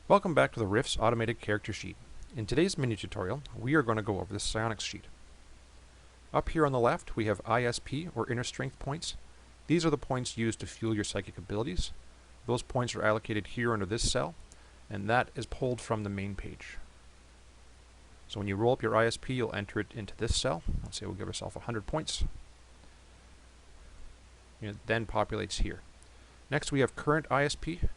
Welcome back to the Rift's automated character sheet. In today's mini tutorial, we are going to go over the Psionics sheet. Up here on the left, we have ISP, or inner strength points. These are the points used to fuel your psychic abilities. Those points are allocated here under this cell, and that is pulled from the main page. So when you roll up your ISP, you'll enter it into this cell. Let's say we'll give ourselves 100 points. It then populates here. Next we have current ISP.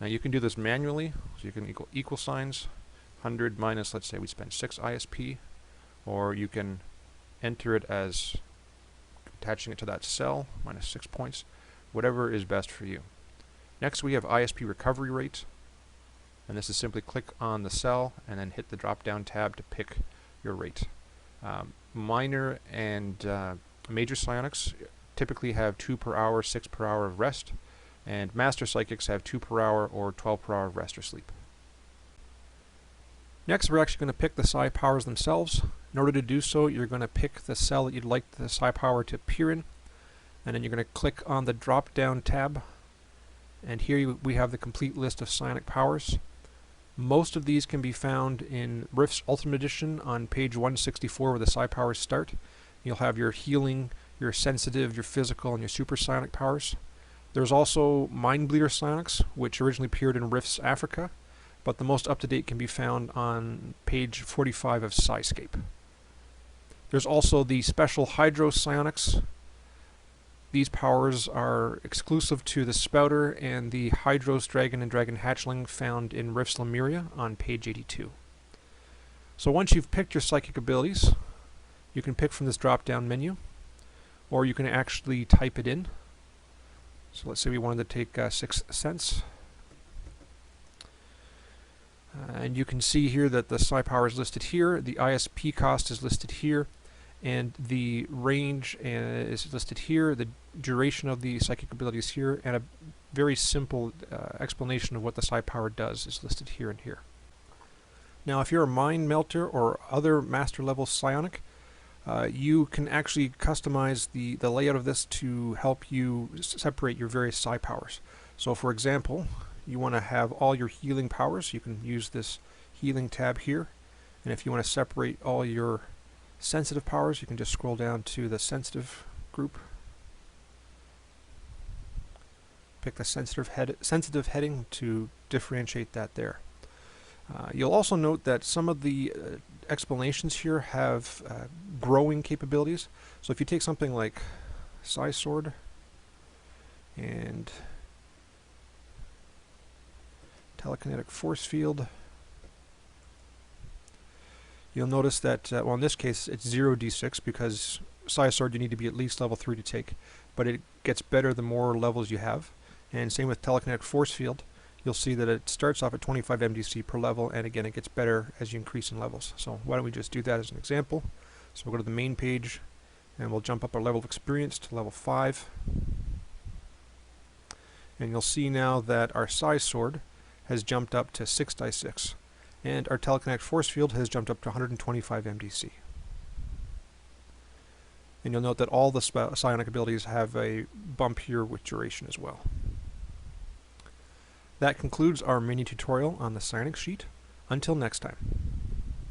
Now you can do this manually, so you can equal signs, 100 minus, let's say we spend 6 ISP, or you can enter it as attaching it to that cell, minus 6 points, whatever is best for you. Next we have ISP recovery rate, and this is simply click on the cell and then hit the drop down tab to pick your rate. Minor and major psionics typically have 2 per hour, 6 per hour of rest, and master psychics have 2 per hour or 12 per hour of rest or sleep. Next, we're actually going to pick the psi powers themselves. In order to do so, you're going to pick the cell that you'd like the psi power to appear in, and then you're going to click on the drop down tab, and here we have the complete list of psionic powers. Most of these can be found in Rift's Ultimate Edition on page 164 where the psi powers start. You'll have your healing, your sensitive, your physical, and your super psionic powers. There's also Mind Bleeder Psionics, which originally appeared in Rift's Africa, but the most up-to-date can be found on page 45 of Psyscape. There's also the special Hydro Psionics. These powers are exclusive to the Spouter and the Hydros Dragon and Dragon Hatchling found in Rift's Lemuria on page 82. So once you've picked your psychic abilities, you can pick from this drop-down menu, or you can actually type it in. So let's say we wanted to take 6 cents. And you can see here that the psi power is listed here, the ISP cost is listed here, and the range is listed here, the duration of the psychic ability is here, and a very simple explanation of what the psi power does is listed here and here. Now if you're a Mind Melter or other master level psionic, you can actually customize the layout of this to help you separate your various psi powers. So for example, you want to have all your healing powers, you can use this healing tab here, and if you want to separate all your sensitive powers, you can just scroll down to the sensitive group, pick the sensitive heading to differentiate that there. You'll also note that some of the explanations here have growing capabilities. So if you take something like Psi Sword and Telekinetic Force Field, you'll notice that, well in this case it's 0d6 because Psi Sword you need to be at least level 3 to take, but it gets better the more levels you have. And same with Telekinetic Force Field. You'll see that it starts off at 25 MDC per level, and again it gets better as you increase in levels. So why don't we just do that as an example. So we'll go to the main page and we'll jump up our level of experience to level 5. And you'll see now that our Psi Sword has jumped up to 6x6, and our Telekinetic Force Field has jumped up to 125 MDC. And you'll note that all the psionic abilities have a bump here with duration as well. That concludes our mini tutorial on the Psionics sheet. Until next time.